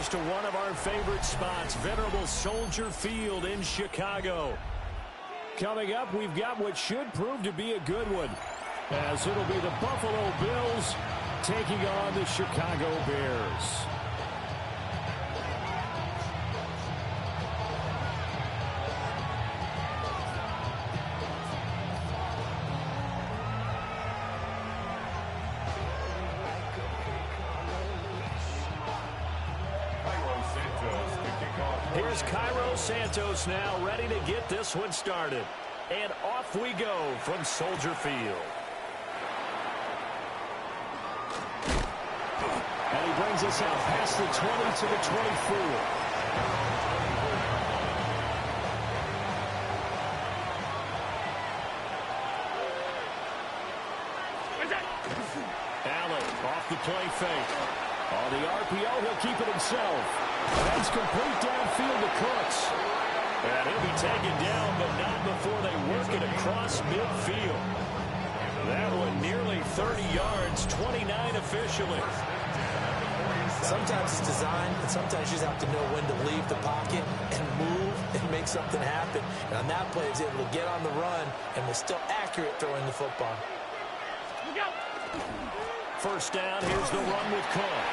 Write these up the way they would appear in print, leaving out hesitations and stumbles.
us to one of our favorite spots, venerable Soldier Field in Chicago. Coming up, we've got what should prove to be a good one, as it'll be the Buffalo Bills taking on the Chicago Bears. Here's Cairo Santos now ready to get this one started. And off we go from Soldier Field. And he brings us out past the 20 to the 24. Allen off the play fake. On the RPO, he'll keep it himself. That's complete downfield to Cooks. And he'll be taken down, but not before they work it across midfield. That one nearly 30 yards, 29 officially. Sometimes it's design, and sometimes you just have to know when to leave the pocket and move and make something happen. And on that play, he was able to get on the run and was still accurate throwing the football. First down, here's the run with Cook.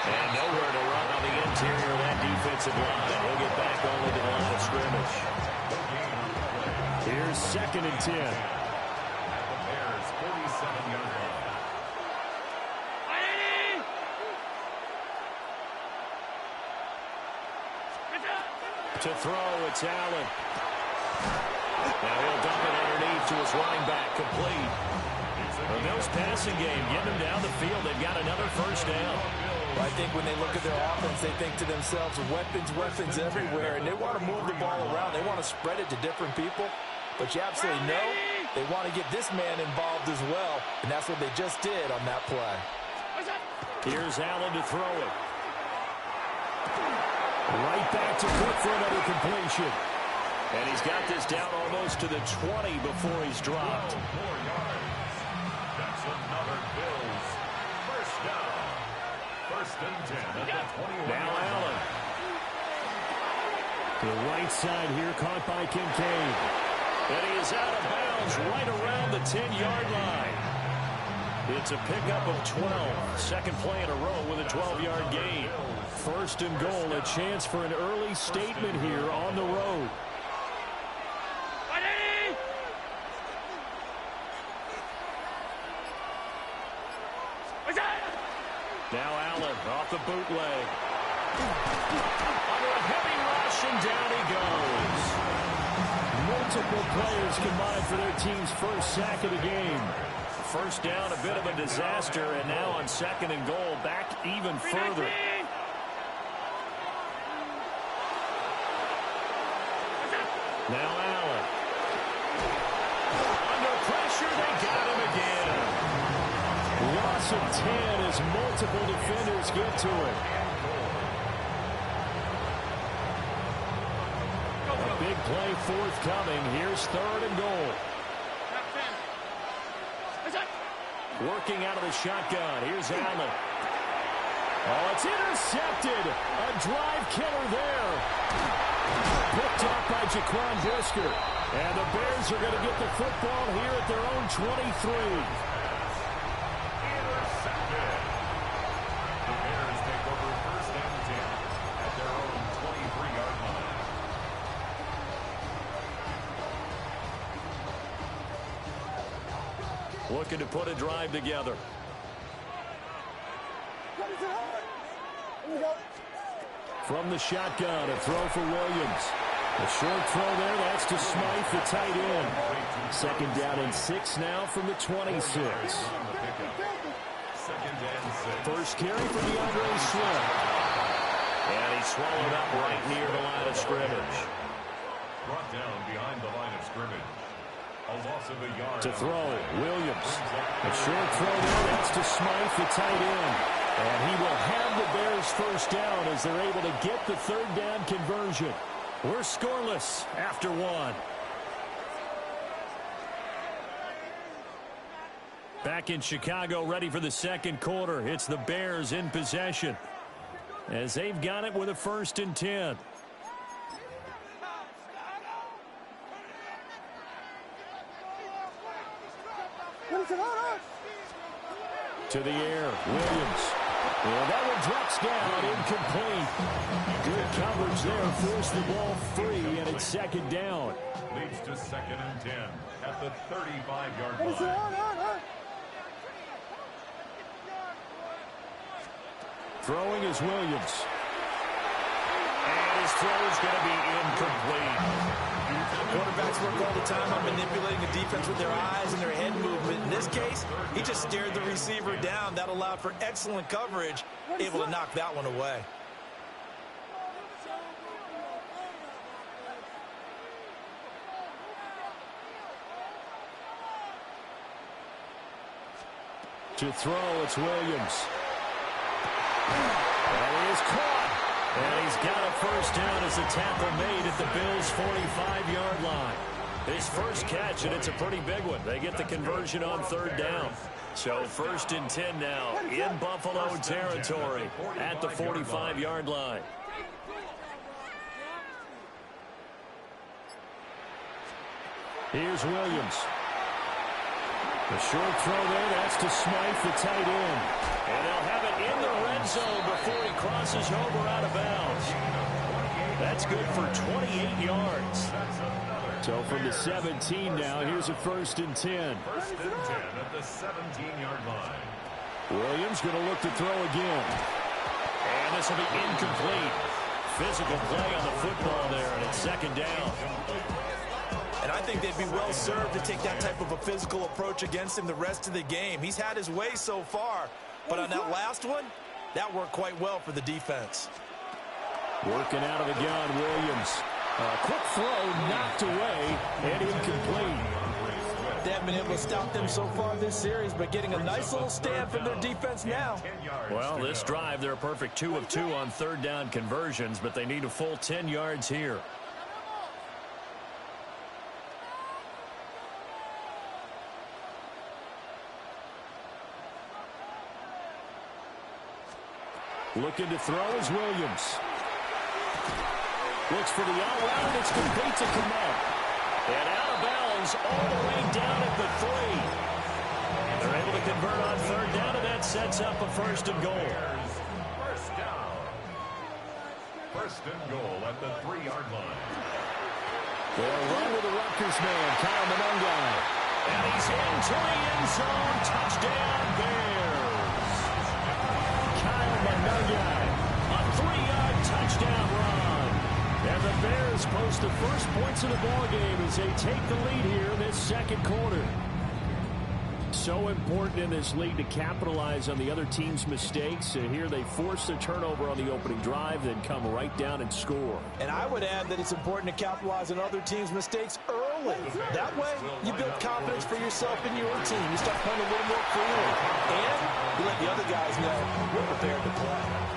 And nowhere to run on the interior of that defensive line. He'll get back only to the line of scrimmage. Here's 2nd and 10. Bears 47-yard line. To throw, it's Allen. Now he'll dump it underneath to his running back, complete. The Bills passing game, getting them down the field. They've got another first down. Well, I think when they look at their offense, they think to themselves, weapons everywhere, and they want to move the ball around. They want to spread it to different people, but you absolutely know they want to get this man involved as well, and that's what they just did on that play. Here's Allen to throw it. Right back to Cook for another completion. And he's got this down almost to the 20 before he's dropped. 4 yards. That's another Bills first down. 1st and 10 at the 21. Now Allen. The right side here caught by Kincaid. And he is out of bounds right around the 10-yard line. It's a pickup of 12. Second play in a row with a 12-yard gain. 1st and goal, a chance for an early statement here on the road. Now Allen off the bootleg. Under a heavy rush, and down he goes. Multiple players combined for their team's first sack of the game. First down, a bit of a disaster, and now on 2nd and goal, back even further. Now Allen. Under pressure, they got him again. Loss of 10 as multiple defenders get to it. A big play forthcoming. Here's 3rd and goal. Working out of the shotgun. Here's Allen. Oh, it's intercepted. A drive killer there. Picked up by Jaquan Brisker. And the Bears are going to get the football here at their own 23. Intercepted. The Bears take over 1st and 10 at their own 23-yard line. Looking to put a drive together. From the shotgun, a throw for Williams. A short throw there, that's to Smythe, the tight end. 2nd down and 6 now from the 26. First carry for DeAndre Swift. And he's swallowed up right near the line of scrimmage. Brought down behind the line of scrimmage. A loss of a yard. To throw, Williams. A short throw there, that's to Smythe, the tight end. And he will have the Bears first down as they're able to get the 3rd down conversion. We're scoreless after 1. Back in Chicago, ready for the 2nd quarter. It's the Bears in possession. as they've got it with a 1st and 10. To the air, Williams. Well, that one drops down, incomplete. Good coverage there, forced the ball free, and it's 2nd down. Leads to 2nd and 10 at the 35-yard line. Throwing is Williams. And his throw is going to be incomplete. Quarterbacks work all the time on manipulating the defense with their eyes and their head movement. In this case, he just stared the receiver down. That allowed for excellent coverage, able to knock that one away. To throw, it's Williams. And he is caught. And he's got a 1st down as a tackle made at the Bills' 45-yard line. His first catch, and it's a pretty big one. They get the conversion on 3rd down. So 1st and 10 now in Buffalo territory at the 45-yard line. Here's Williams. The short throw there, that's to Smythe, the tight end. And they'll have it in the red zone before he crosses over out of bounds. That's good for 28 yards. So from the 17 now, here's a 1st and 10. 1st and 10 at the 17-yard line. Williams going to look to throw again. And this will be incomplete. Physical play on the football there, and it's 2nd down. And I think they'd be well served to take that type of a physical approach against him the rest of the game. He's had his way so far, but on that last one, that worked quite well for the defense. Working out of the gun, Williams. A quick throw knocked away and incomplete. They haven't been able to stop them so far this series, but getting a nice little stand from their defense now. Well, this drive, they're a perfect 2 of 2 on 3rd down conversions, but they need a full 10 yards here. Looking to throw is Williams. Looks for the out route, and it's complete to Kmet. And out of bounds all the way down at the 3. They're able to convert on 3rd down, and that sets up a 1st and goal. 1st down. 1st and goal at the 3-yard line. They'll run with the Rutgers man, Kyle Monungai. And he's into the end zone. Touchdown, Bears. Kyle Monungai, a 3-yard touchdown run. And the Bears post the first points of the ballgame as they take the lead here in this 2nd quarter. So important in this league to capitalize on the other team's mistakes. Here they force the turnover on the opening drive, then come right down and score. And I would add that it's important to capitalize on other teams' mistakes early. That way, you build confidence for yourself and your team. You start playing a little more freely. And you let the other guys know you're prepared to play.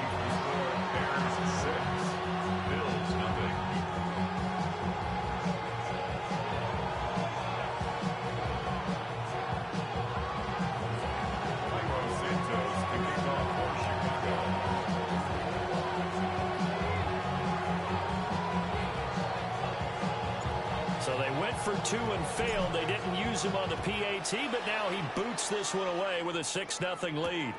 So they went for 2 and failed. They didn't use him on the PAT, but now he boots this one away with a 6-0 lead.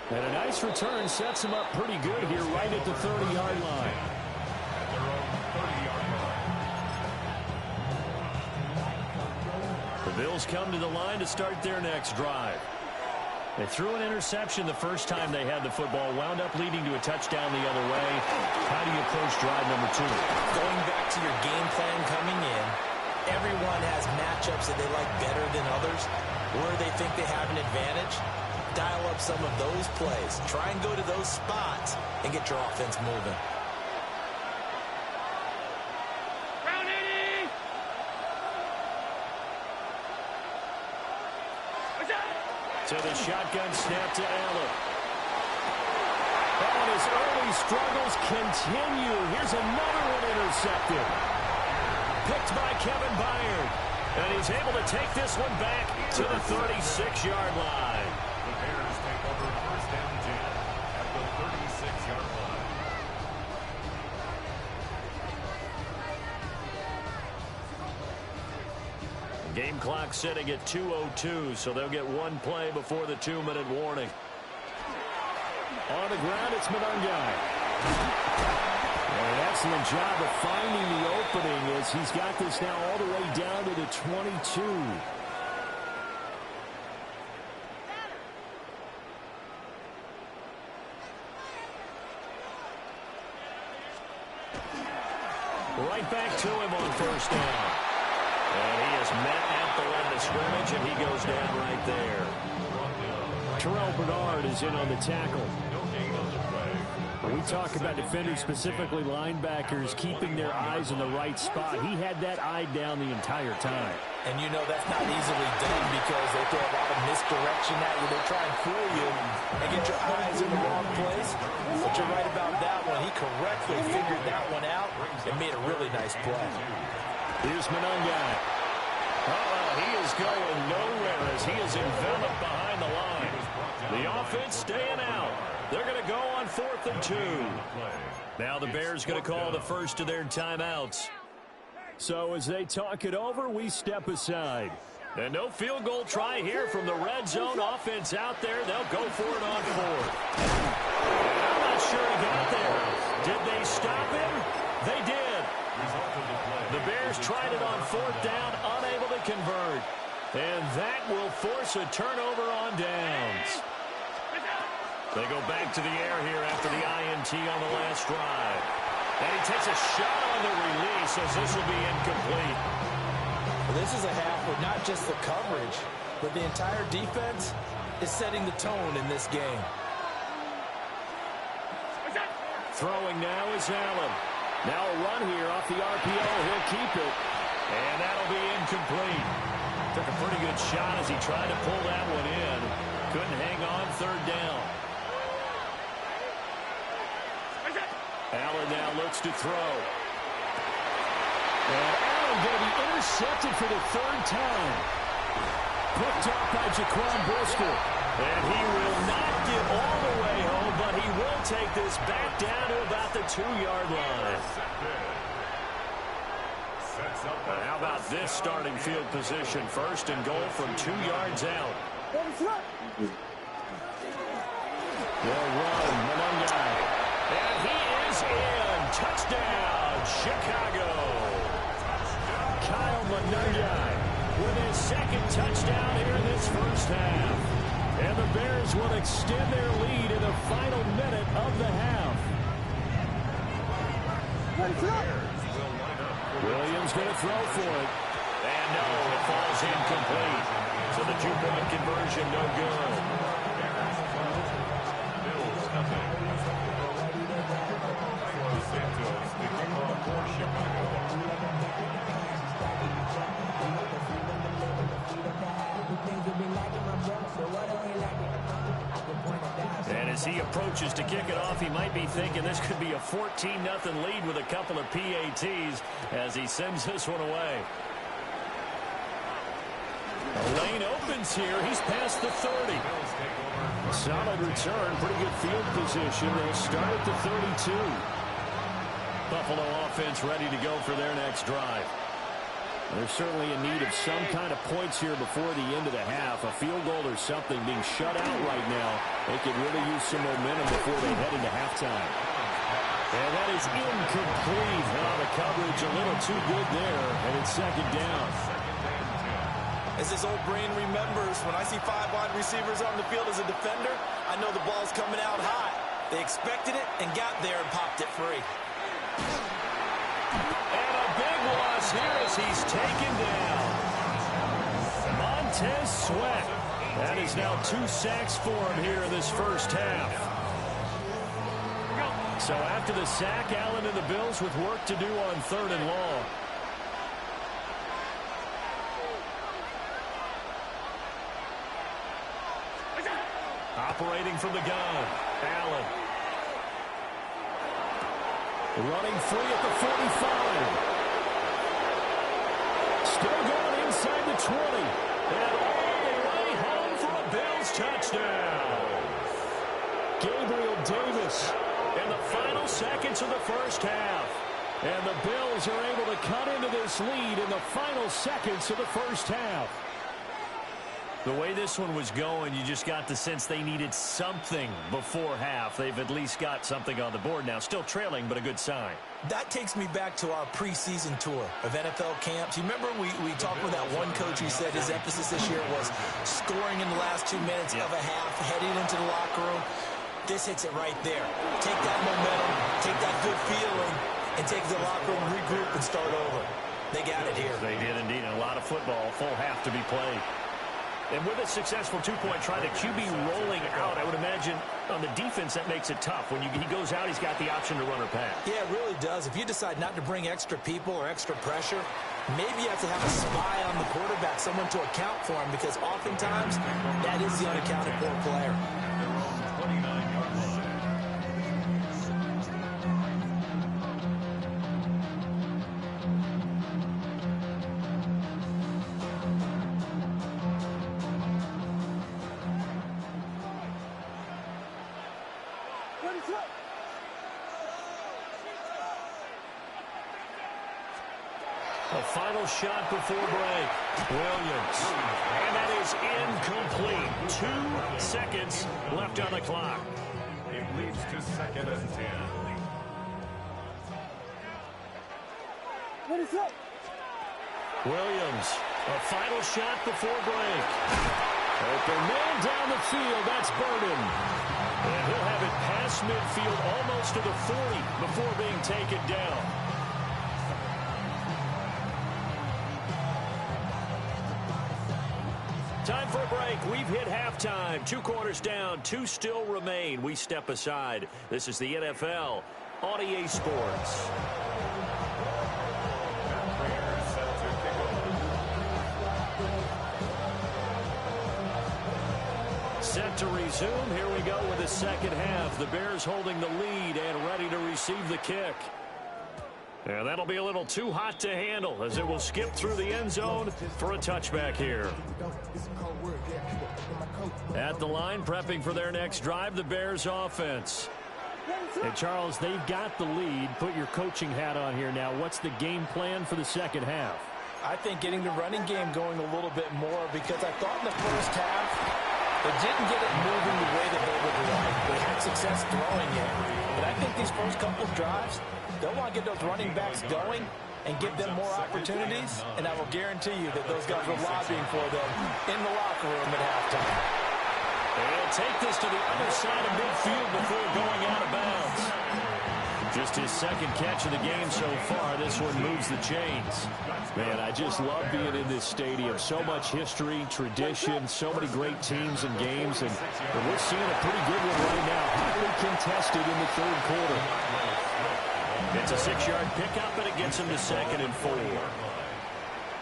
And a nice return sets him up pretty good here right at the 30-yard line. The Bills come to the line to start their next drive. They threw an interception the first time they had the football, wound up leading to a touchdown the other way. How do you approach drive number 2? Going back to your game plan coming in, everyone has matchups that they like better than others, where they think they have an advantage. Dial up some of those plays. Try and go to those spots and get your offense moving. To the shotgun snap to Allen. And his early struggles continue. Here's another one intercepted. Picked by Kevin Byard. And he's able to take this one back to the 36-yard line. The Bears take over first and 10 at the 36-yard line. Game clock sitting at 2:02, so they'll get one play before the 2-minute warning. On the ground, it's Monungai. An excellent job of finding the opening as he's got this now all the way down to the 22. Right back to him on first down. And he is met at the line of scrimmage, and he goes down right there. Terrell Bernard is in on the tackle. We talk about defenders, specifically linebackers, keeping their eyes in the right spot. He had that eye down the entire time. And you know that's not easily done because they throw a lot of misdirection at you. They try and fool you and get your eyes in the wrong place. But you're right about that one. He correctly figured that one out and made a really nice play. Here's Monungai. He is going nowhere as he is enveloped behind the line. The offense staying out. They're going to go on 4th and 2. Now the Bears going to call the first of their timeouts. So as they talk it over, we step aside. And no field goal try here from the red zone. Offense out there. They'll go for it on 4th. I'm not sure he got there. Did they stop him? They did. The Bears tried it on 4th down, unable to convert. And that will force a turnover on downs. They go back to the air here after the INT on the last drive. And he takes a shot on the release as this will be incomplete. Well, this is a half where not just the coverage, but the entire defense is setting the tone in this game. Throwing now is Allen. Now a run here off the RPO. He'll keep it. And that'll be incomplete. Took a pretty good shot as he tried to pull that one in. Couldn't hang on 3rd down. Allen now looks to throw. And Allen going to be intercepted for the 3rd time. Picked up by Jaquan Brisker. And he will not get all the way home, but he will take this back down to about the 2-yard line. How about this starting field position? 1st and goal from 2 yards out. They'll run, Monungai. And he is in. Touchdown, Chicago. Kyle Monungai with his 2nd touchdown here in this first half. And the Bears will extend their lead in the final minute of the half. Williams going to throw for it. And no, it falls incomplete. So the 2-point conversion, no good. And as he approaches to kick it off, he might be thinking this could be a 14-0 lead with a couple of PATs as he sends this one away. The lane opens here. He's past the 30. A solid return, pretty good field position. They'll start at the 32. Buffalo offense ready to go for their next drive. They're certainly in need of some kind of points here before the end of the half. A field goal or something being shut out right now. They could really use some momentum before they head into halftime. And that is incomplete. The coverage a little too good there, and it's 2nd down. As his old brain remembers, when I see 5 wide receivers on the field as a defender, I know the ball's coming out hot. They expected it and got there and popped it free. And a big loss here as he's taken down. Montez Sweat. That is now 2 sacks for him here in this first half. So after the sack, Allen and the Bills with work to do on 3rd and long. Operating from the gun, Allen. Running free at the 45. Still going inside the 20. And all the way home for a Bills touchdown. Gabriel Davis in the final seconds of the first half. And the Bills are able to cut into this lead in the final seconds of the first half. The way this one was going, you just got the sense they needed something before half. They've at least got something on the board now. Still trailing, but a good sign. That takes me back to our preseason tour of NFL camps. You remember we talked with that one coach who said his emphasis this year was scoring in the last 2 minutes of a half, heading into the locker room. This hits it right there. Take that momentum, take that good feeling, and take the locker room, regroup, and start over. They got it here. They did indeed. And a lot of football, full half to be played. And with a successful two-point try, the QB rolling out, I would imagine on the defense that makes it tough. When he goes out, he's got the option to run or pass. Yeah, it really does. If you decide not to bring extra people or extra pressure, maybe you have to have a spy on the quarterback, someone to account for him, because oftentimes that is the unaccounted for player. A final shot before break. Williams. And that is incomplete. 2 seconds left on the clock. It leads to 2nd and 10. What is up? Williams. A final shot before break. Open man down the field. That's Burden. And he'll have it past midfield almost to the 40 before being taken down. Time for a break. We've hit halftime. 2 quarters down. 2 still remain. We step aside. This is the NFL on EA Sports. Set to resume. Here we go with the second half. The Bears holding the lead and ready to receive the kick. And that'll be a little too hot to handle as it will skip through the end zone for a touchback here. At the line, prepping for their next drive, the Bears offense. And Charles, they've got the lead. Put your coaching hat on here now. What's the game plan for the second half? I think getting the running game going a little bit more, because I thought in the first half they didn't get it moving the way that they would like. They had success throwing it. But I think these first couple of drives, they'll want to get those running backs going and give them more opportunities, and I will guarantee you that those guys were lobbying for them in the locker room at halftime. They'll take this to the other side of midfield before going out of bounds. Just his second catch of the game so far. This one moves the chains. Man, I just love being in this stadium. So much history, tradition, so many great teams and games, and we're seeing a pretty good one right now. Highly contested in the third quarter. It's a 6-yard pickup, and it gets him to 2nd and 4. A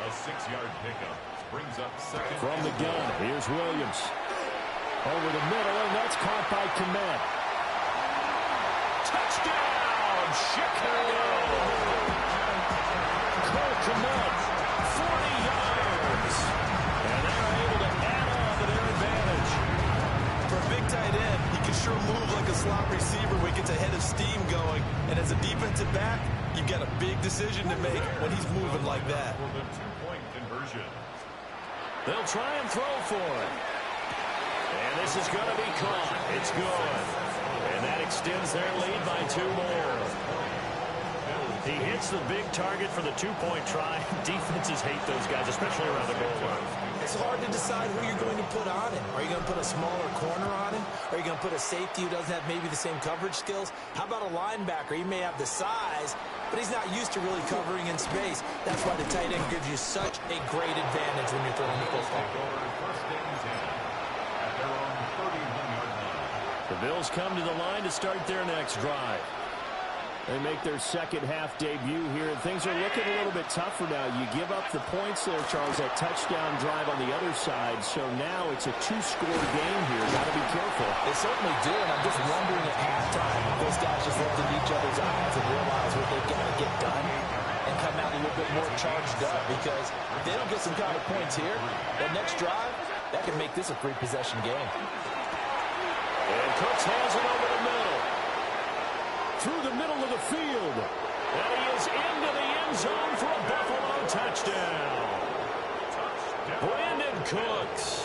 6-yard pickup brings up 2nd. From the gun, here's Williams. Over the middle, and that's caught by Kmet. Touchdown, Chicago! Cole Kmet, 40 yards. And they're able to add on to their advantage. For a big tight end, he can sure move like a slot receiver when he gets a head of steam going. And as a defensive back, you've got a big decision to make when he's moving like that. For the 2-point conversion. They'll try and throw for it. And this is going to be caught. It's good. And that extends their lead by 2 more. He hits the big target for the 2-point try. Defenses hate those guys, especially around the goal line. It's hard to decide who you're going to put on him. Are you going to put a smaller corner on him? Are you going to put a safety who doesn't have maybe the same coverage skills? How about a linebacker? He may have the size, but he's not used to really covering in space. That's why the tight end gives you such a great advantage when you're throwing the football. The Bills come to the line to start their next drive. They make their second half debut here, and things are looking a little bit tougher now. You give up the points there, Charles, that touchdown drive on the other side. So now it's a 2-score game here. Got to be careful. They certainly do, and I'm just wondering at halftime if those guys just looked in each other's eyes and realized what they've got to get done and come out a little bit more charged up, because if they don't get some kind of points here, that next drive, that can make this a three-possession game. And Cooks has it over the middle. Through the middle of the field. And he is into the end zone for a Buffalo touchdown. Brandon Cooks,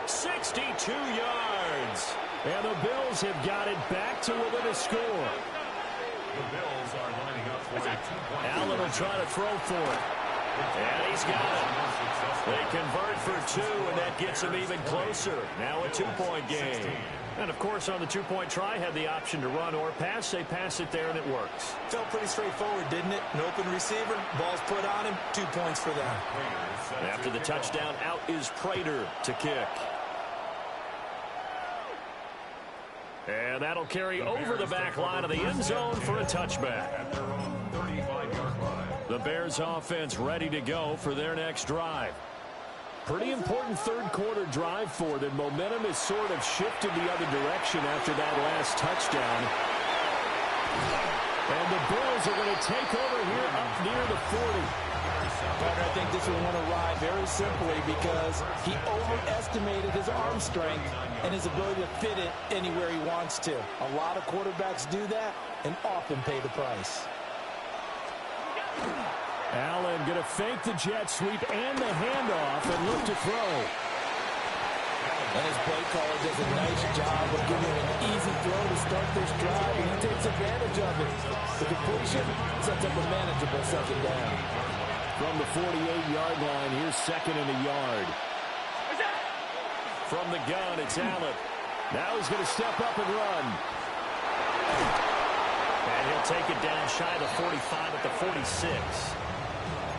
62 yards. And the Bills have got it back to within a score. The Bills are lining up for a 2-point. Allen will try to throw for it. And he's got it. They convert for two, and that gets them even closer. Now a 2-point game. And, of course, on the 2-point try, had the option to run or pass. They pass it there, and it works. Felt pretty straightforward, didn't it? An open receiver, ball's put on him, 2 points for them. After the touchdown, out is Prater to kick. And that'll carry over the back line of the end zone for a touchback. The Bears offense ready to go for their next drive. Pretty important third-quarter drive for them. Momentum has sort of shifted the other direction after that last touchdown. And the Bills are going to take over here up near the 40. Partner, I think this will want to ride very simply because he overestimated his arm strength and his ability to fit it anywhere he wants to. A lot of quarterbacks do that and often pay the price. Allen going to fake the jet sweep and the handoff and look to throw. And his play caller does a nice job of giving him an easy throw to start this drive, and he takes advantage of it. The completion sets up a manageable second down. From the 48-yard line, here's second and a yard. From the gun, it's Allen. Now he's going to step up and run. And he'll take it down shy of the 45 at the 46.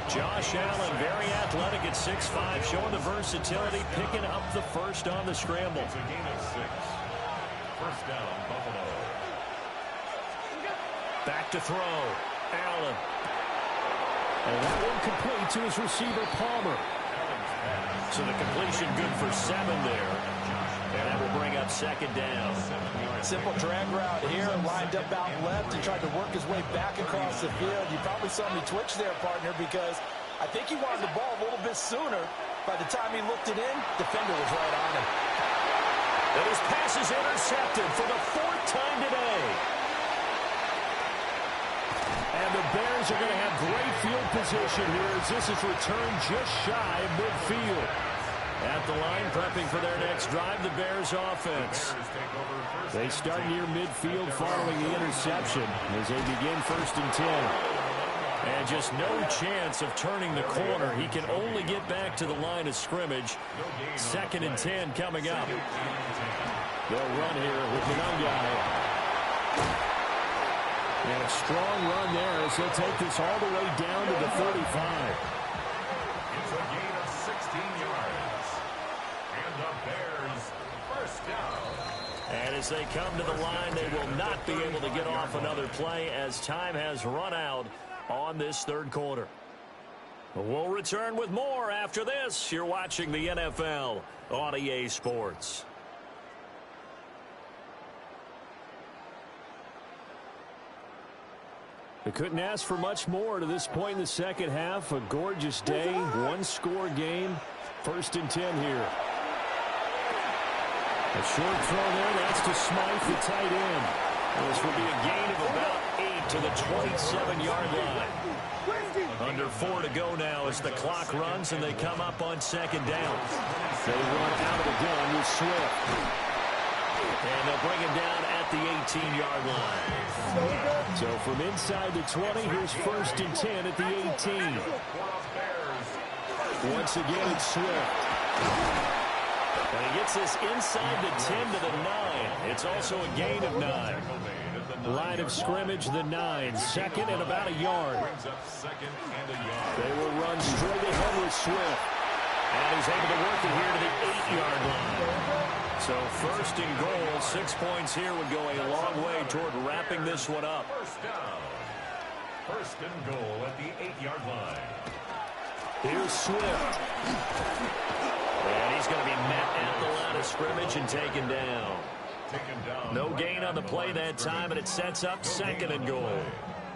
Josh Allen, very athletic at 6'5", showing the versatility, picking up the first on the scramble. It's a gain of 6. First down, Buffalo. Back to throw. Allen. And that one complete to his receiver, Palmer. So the completion good for 7 there. And that will bring up second down. Simple drag route here, lined up out left and tried to work his way back across the field. You probably saw me twitch there, partner, because I think he wanted the ball a little bit sooner. By the time he looked it in, defender was right on him. And his pass is intercepted for the 4th time today. And the Bears are going to have great field position here as this is returned just shy of midfield. At the line, prepping for their next drive, the Bears offense. They start near midfield following the interception as they begin 1st and 10. And just no chance of turning the corner. He can only get back to the line of scrimmage. 2nd and 10 coming up. They'll run here with the young guy. And a strong run there as they'll take this all the way down to the 35. It's a gain of 16 yards. And the Bears, first down. And as they come to the line, they will not be able to get off another play as time has run out on this third quarter. We'll return with more after this. You're watching the NFL on EA Sports. We couldn't ask for much more to this point in the second half. A gorgeous day, one-score game, 1st and 10 here. A short throw there, that's to Smythe, the tight end. This will be a gain of about 8 to the 27-yard line. Under 4 to go now as the clock runs and they come up on 2nd down. They run out of the gun with Swift. And they'll bring him down at the 18-yard line. So from inside the 20, here's 1st and 10 at the 18. Once again, it's Swift. And he gets this inside the 10 to the 9. It's also a gain of 9. Line of scrimmage, the 9. 2nd and about a yard. They will run straight ahead with Swift. And he's able to work it here to the 8-yard line. So 1st and goal, 6 points here would go a long way toward wrapping this one up. First down. 1st and goal at the 8-yard line. Here's Swift. And he's going to be met at the line of scrimmage and taken down. No gain on the play that time, and it sets up 2nd and goal.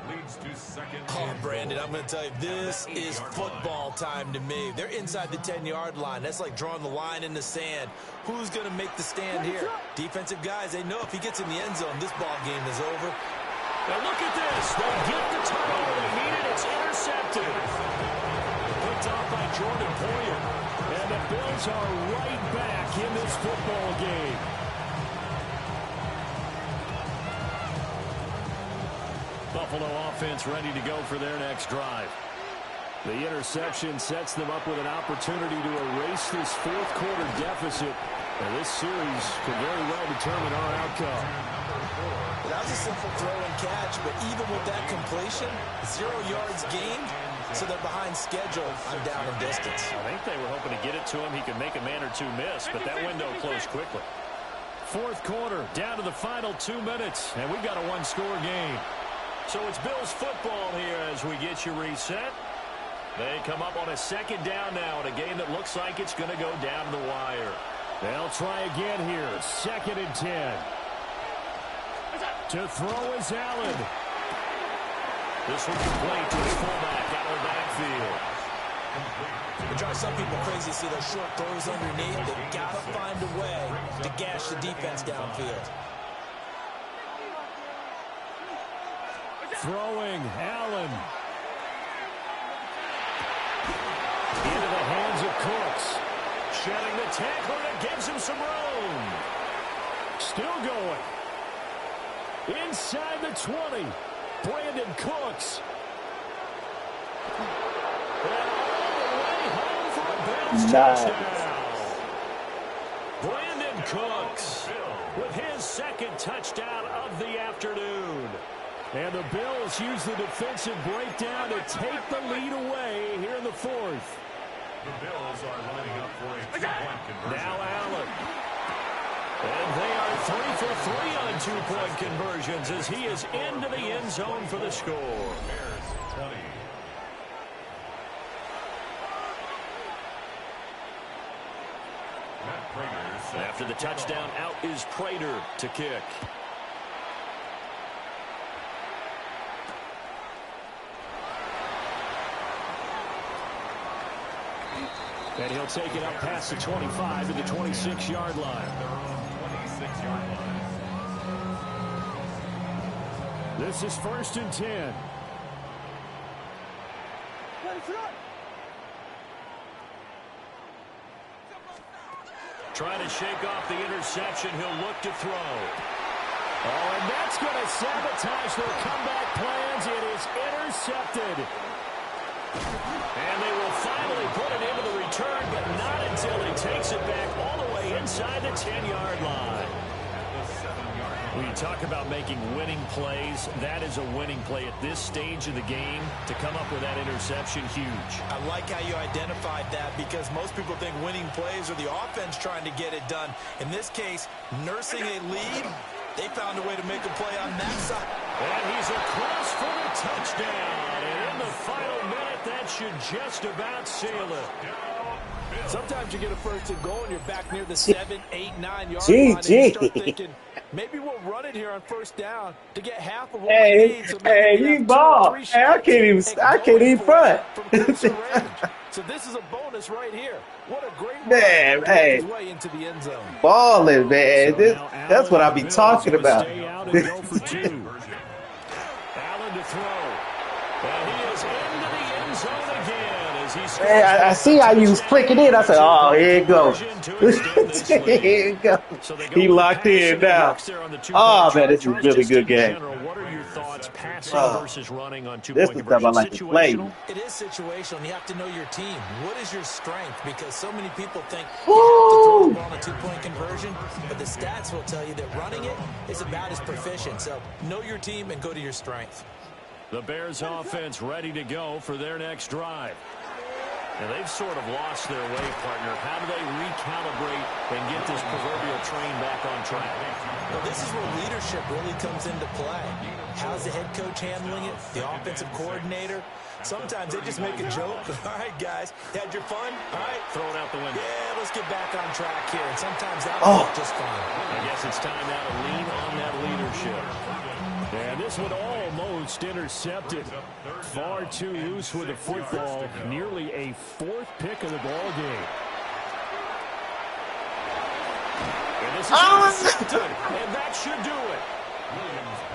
leads to second. Oh, Brandon, I'm going to tell you, this is football time to me. They're inside the 10-yard line. That's like drawing the line in the sand. Who's going to make the stand here? Defensive guys, they know if he gets in the end zone, this ball game is over. Now look at this. They get the turnover they needed. It's intercepted. Picked off by Jordan Poyer. And the Bills are right back in this football game. Buffalo offense ready to go for their next drive. The interception sets them up with an opportunity to erase this fourth quarter deficit. And this series could very well determine our outcome. That was a simple throw and catch, but even with that completion, 0 yards gained, so they're behind schedule on down and distance. I think they were hoping to get it to him. He could make a man or two miss, but that window closed quickly. Fourth quarter, down to the final 2 minutes, and we've got a one-score game. So it's Bills football here as we get you reset. They come up on a second down now in a game that looks like it's going to go down to the wire. They'll try again here, 2nd and 10. To throw is Allen. This will complete to his fullback out of the backfield. It drives some people crazy to see those short throws underneath. They've got to find a way to gash the defense downfield. Throwing, Allen. Into the hands of Cooks. Shedding the tackle that gives him some room. Still going. Inside the 20. Brandon Cooks. And all the way home for a Bills touchdown. Brandon Cooks with his second touchdown of the afternoon. And the Bills use the defensive breakdown to take the lead away here in the fourth. The Bills are lining up for a two-point conversion. Now Allen. And they are 3 for 3 on two-point conversions as he is into the end zone for the score. Bears 20. After the touchdown, out is Prater to kick. And he'll take it up past the 25 to the 26-yard line. 26-yard line. This is 1st and 10. Trying to shake off the interception. He'll look to throw. Oh, and that's going to sabotage their comeback plans. It is intercepted. And they will finally put it into the return, but not until he takes it back all the way inside the 10-yard line. When you talk about making winning plays, that is a winning play at this stage of the game. To come up with that interception, huge. I like how you identified that because most people think winning plays are the offense trying to get it done. In this case, nursing a lead, they found a way to make a play on that side. And he's across for the touchdown. And in the final minute, that should just about seal it. Sometimes you get a 1st and goal and you're back near the 7, 8, 9 yard line. And you start thinking, maybe we'll run it here on 1st down to get half of what we need. So you ball. Hey, I can't even front. So this is a bonus right here. What a great man, hey, way into the end zone. Balling, man. That's what I be talking about. Allen to throw. And he is into the end zone again. Man, I see how you was clicking in. I said, oh, here it goes. Here it goes. He locked in now. Oh, man, this is a really good game. What are your thoughts, passing versus running on this is stuff I like to play. It is situational. You have to know your team. What is your strength? Because so many people think you have to throw the ball on a two-point conversion, but the stats will tell you that running it is about as proficient. So know your team and go to your strength. The Bears offense ready to go for their next drive. And they've sort of lost their way, partner. How do they recalibrate and get this proverbial train back on track? Well, this is where leadership really comes into play. How's the head coach handling it? The offensive coordinator? Sometimes they just make a joke. All right, guys, had your fun? All right. Throw it out the window. Yeah, let's get back on track here. And sometimes that will work just fine. I guess it's time now to lean on that leadership. And this one almost intercepted. Far too loose with the football. Nearly a fourth pick of the ball game. And this is intercepted. And that should do it.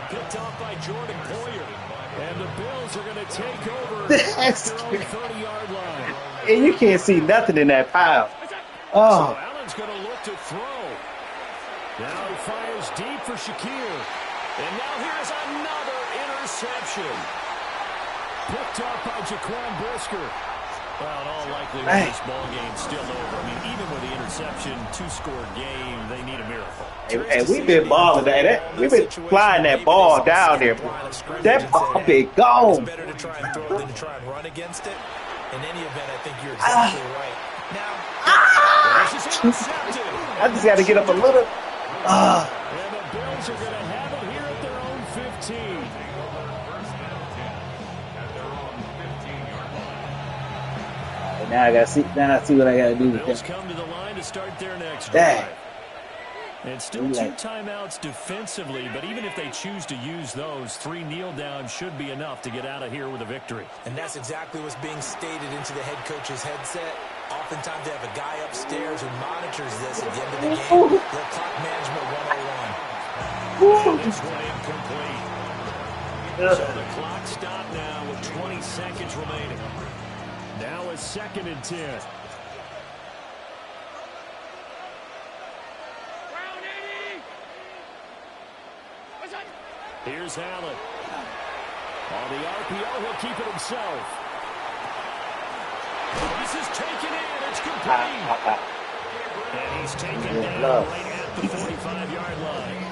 Picked off by Jordan Poyer. And the Bills are going to take over That's their own 30-yard line. And you can't see nothing in that pile. So Allen's going to look to throw. Now he fires deep for Shakir. And now here's another interception. Picked off by Jaquan Brisker. Well, in all likelihood, this ball game's still over. I mean, even with the interception, two-score game, they need a miracle. And we've been balling that. We've been flying that ball down there. That ball been gone. It's better to try and throw than to try and run against it. In any event, I think you're exactly right. Now, this is intercepted. I just got to get up a little. And the Bills are going to have it here at their own 15. Now I got to see. Now I see what I got to do with Bills that. come to the line to start their next drive. And still 2 timeouts defensively, but even if they choose to use those, 3 kneel downs should be enough to get out of here with a victory. And that's exactly what's being stated into the head coach's headset. Oftentimes they have a guy upstairs who monitors this at the end of the game. The clock management 101. And this one incomplete. So the clock stopped now with 20 seconds remaining. Now a 2nd and 10. Here's Allen. On the RPO, he'll keep it himself. This is taken in. It's complete. And he's taken down right at the 45-yard line.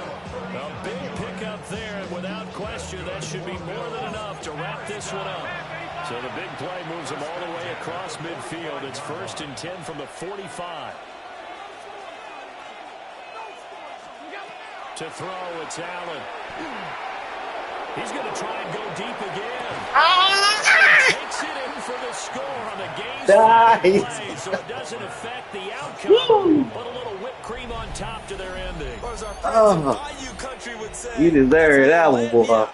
A big pickup there, and without question, that should be more than enough to wrap this one up. So the big play moves him all the way across midfield. It's 1st and 10 from the 45. To throw, it's Allen. He's going to try and go deep again. He takes it in for the score on the game play, so it doesn't affect the outcome. But a little whipped cream on top to their ending. You deserve that one, boy.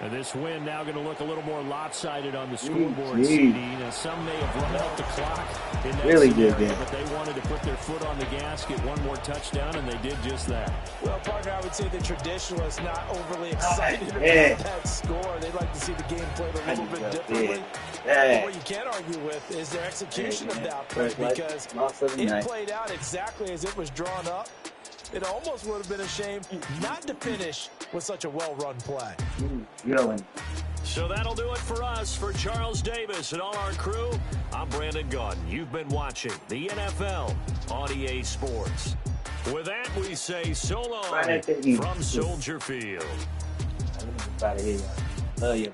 And this win now going to look a little more lopsided on the scoreboard seeding, and some may have run out the clock in that scenario, but they wanted to put their foot on the gas, get one more touchdown, and they did just that. Well, partner, I would say the traditionalists not overly excited about that score. They'd like to see the game played a little bit differently. But what you can't argue with is their execution of that play, because it played out exactly as it was drawn up. It almost would have been a shame not to finish with such a well-run play. So that'll do it for us. For Charles Davis and all our crew, I'm Brandon Gaudin. You've been watching the NFL on EA Sports. With that, we say so long from Soldier Field. Love you.